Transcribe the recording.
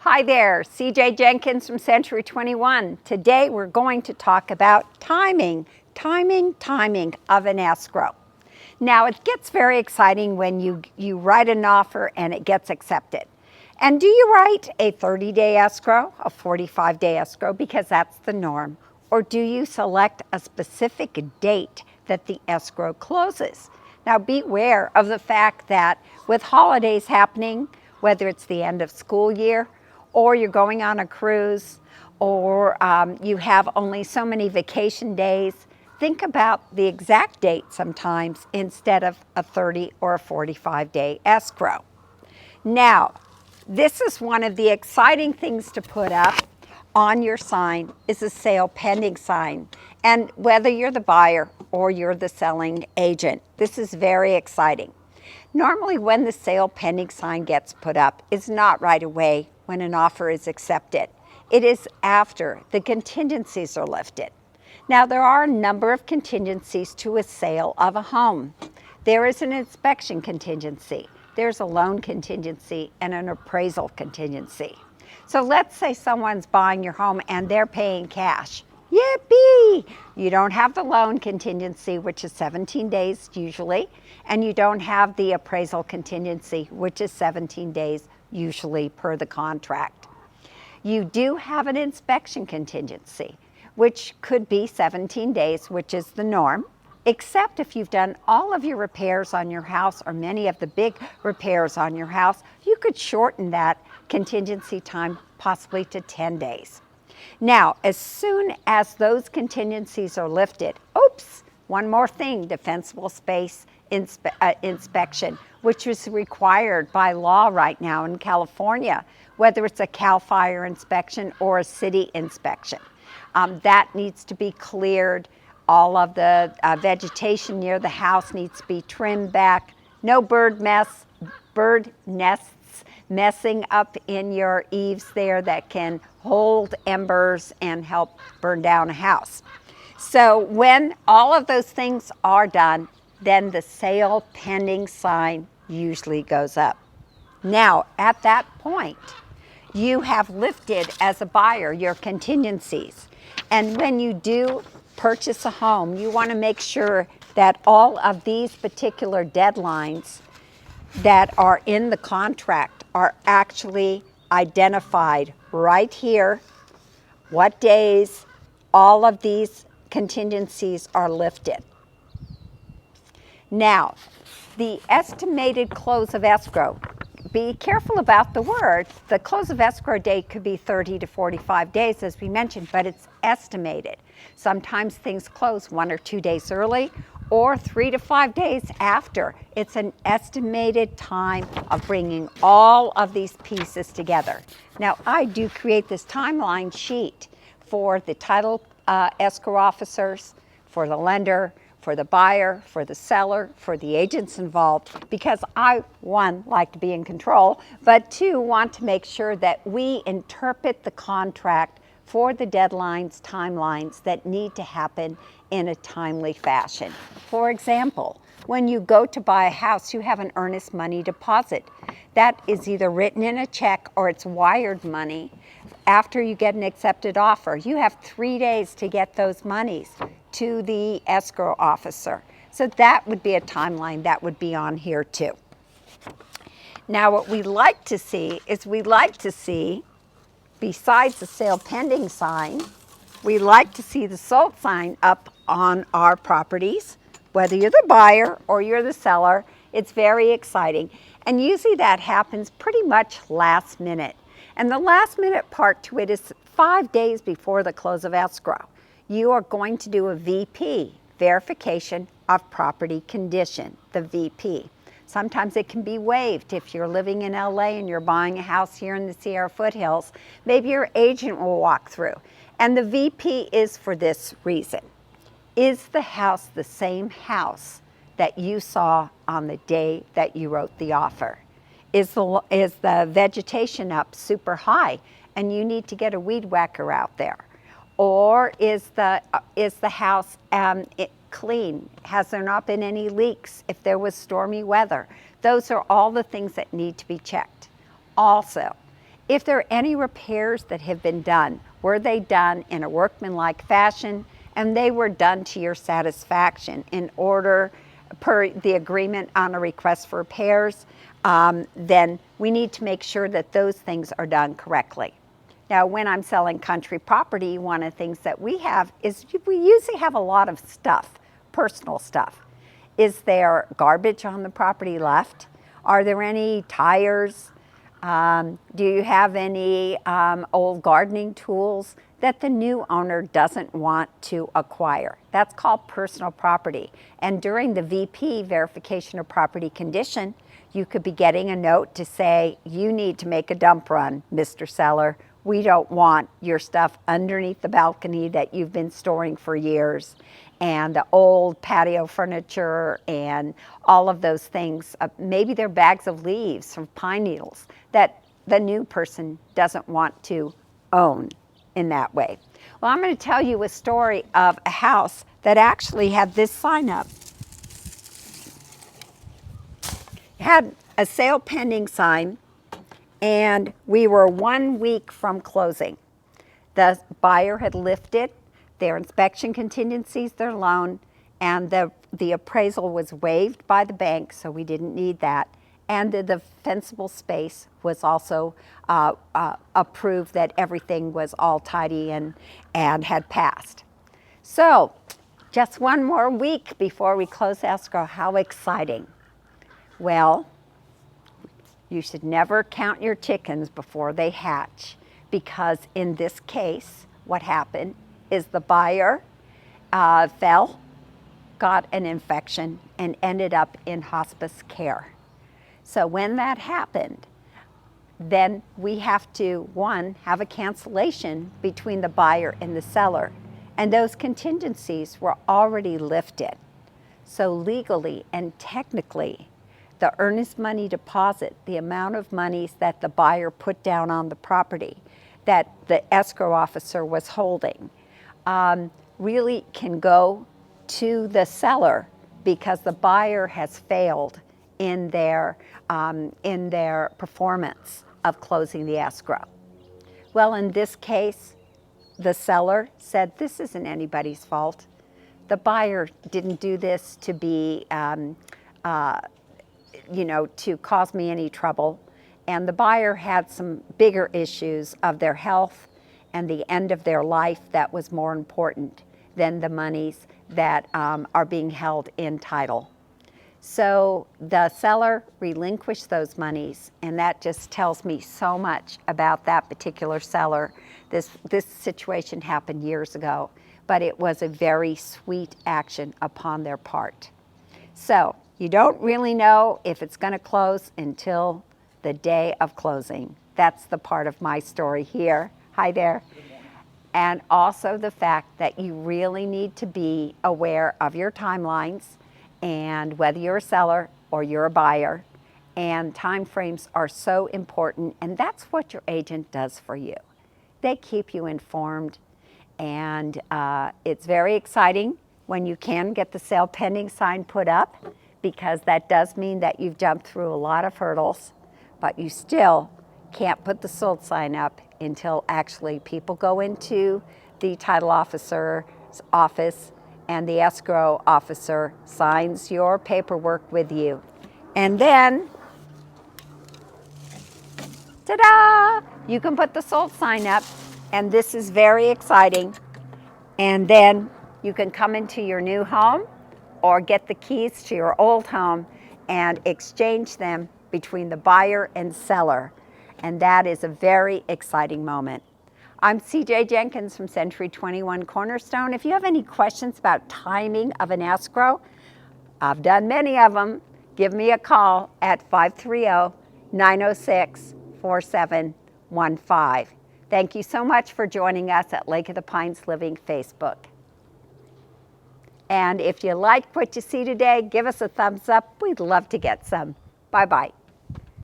Hi there, CJ Jenkins from Century 21. Today we're going to talk about timing of an escrow. Now it gets very exciting when you write an offer and it gets accepted. And do you write a 30-day escrow, a 45-day escrow, because that's the norm? Or do you select a specific date that the escrow closes? Now beware of the fact that with holidays happening, whether it's the end of school year, or you're going on a cruise, or you have only so many vacation days, think about the exact date sometimes instead of a 30 or a 45-day escrow. Now, this is one of the exciting things to put up on your sign is a sale pending sign. And whether you're the buyer or you're the selling agent, this is very exciting. Normally when the sale pending sign gets put up is not right away when an offer is accepted. It is after the contingencies are lifted. Now there are a number of contingencies to a sale of a home. There is an inspection contingency, there's a loan contingency, and an appraisal contingency. So let's say someone's buying your home and they're paying cash. Yippee! You don't have the loan contingency, which is 17 days usually, and you don't have the appraisal contingency, which is 17 days usually per the contract. You do have an inspection contingency, which could be 17 days, which is the norm, except if you've done all of your repairs on your house or many of the big repairs on your house, you could shorten that contingency time possibly to 10 days. Now, as soon as those contingencies are lifted, oops, one more thing, defensible space inspection, which is required by law right now in California, whether it's a CAL FIRE inspection or a city inspection. That needs to be cleared. All of the vegetation near the house needs to be trimmed back. No bird nests messing up in your eaves there that can hold embers and help burn down a house. So when all of those things are done, then the sale pending sign usually goes up. Now, at that point, you have lifted as a buyer your contingencies. And when you do purchase a home, you want to make sure that all of these particular deadlines that are in the contract are actually identified right here, what days all of these contingencies are lifted. Now, the estimated close of escrow, be careful about the word. The close of escrow date could be 30 to 45 days, as we mentioned, but it's estimated. Sometimes things close 1 or 2 days early or 3 to 5 days after. It's an estimated time of bringing all of these pieces together. Now, I do create this timeline sheet for the title escrow officers, for the lender, for the buyer, for the seller, for the agents involved, because I, one, like to be in control, but two, want to make sure that we interpret the contract for the deadlines, timelines that need to happen in a timely fashion. For example, when you go to buy a house, you have an earnest money deposit. That is either written in a check or it's wired money. After you get an accepted offer, you have 3 days to get those monies to the escrow officer. So that would be a timeline that would be on here too. Now what we like to see is besides the sale pending sign, we like to see the sold sign up on our properties, whether you're the buyer or you're the seller. It's very exciting. And usually that happens pretty much last minute. And the last minute part to it is 5 days before the close of escrow. You are going to do a VP, verification of property condition, the VP. Sometimes it can be waived if you're living in LA and you're buying a house here in the Sierra foothills. Maybe your agent will walk through. And the VP is for this reason. Is the house the same house that you saw on the day that you wrote the offer? Is the vegetation up super high and you need to get a weed whacker out there? Or is the house clean? Has there not been any leaks if there was stormy weather? Those are all the things that need to be checked. Also, If there are any repairs that have been done, were they done in a workmanlike fashion and they were done to your satisfaction in order per the agreement on a request for repairs, then we need to make sure that those things are done correctly. Now, when I'm selling country property, one of the things that we have is we usually have a lot of stuff, personal stuff. Is there garbage on the property left? Are there any tires? Do you have any old gardening tools that the new owner doesn't want to acquire? That's called personal property. And during the VP, verification of property condition, you could be getting a note to say, you need to make a dump run, Mr. Seller. We don't want your stuff underneath the balcony that you've been storing for years, and the old patio furniture and all of those things. Maybe they're bags of leaves from pine needles that the new person doesn't want to own in that way. Well, I'm going to tell you a story of a house that actually had this sign up. It had a sale pending sign, and we were 1 week from closing. The buyer had lifted their inspection contingencies, their loan, and the appraisal was waived by the bank, so we didn't need that. And the defensible space was also approved, that everything was all tidy and had passed. So just 1 more week before we close escrow. How exciting. Well, you should never count your chickens before they hatch, because in this case, what happened is the buyer fell, got an infection, and ended up in hospice care. So when that happened, then we have to, one, have a cancellation between the buyer and the seller. And those contingencies were already lifted. So legally and technically, the earnest money deposit, the amount of monies that the buyer put down on the property that the escrow officer was holding, really can go to the seller because the buyer has failed in their performance of closing the escrow. Well, in this case, the seller said, this isn't anybody's fault. The buyer didn't do this to be, to cause me any trouble. And the buyer had some bigger issues of their health and the end of their life that was more important than the monies that are being held in title. So the seller relinquished those monies, and that just tells me so much about that particular seller. This situation happened years ago, but it was a very sweet action upon their part. So you don't really know if it's going to close until the day of closing. That's the part of my story here. Hi there. And also the fact that you really need to be aware of your timelines, and whether you're a seller or you're a buyer, and time frames are so important, and that's what your agent does for you. They keep you informed, and it's very exciting when you can get the sale pending sign put up, because that does mean that you've jumped through a lot of hurdles, but you still can't put the sold sign up until actually people go into the title officer's office and the escrow officer signs your paperwork with you. And then, ta-da! You can put the sold sign up, and this is very exciting. And then you can come into your new home or get the keys to your old home and exchange them between the buyer and seller. And that is a very exciting moment. I'm CJ Jenkins from Century 21 Cornerstone. If you have any questions about timing of an escrow, I've done many of them. Give me a call at 530-906-4715. Thank you so much for joining us at Lake of the Pines Living Facebook. And if you like what you see today, give us a thumbs up. We'd love to get some. Bye-bye.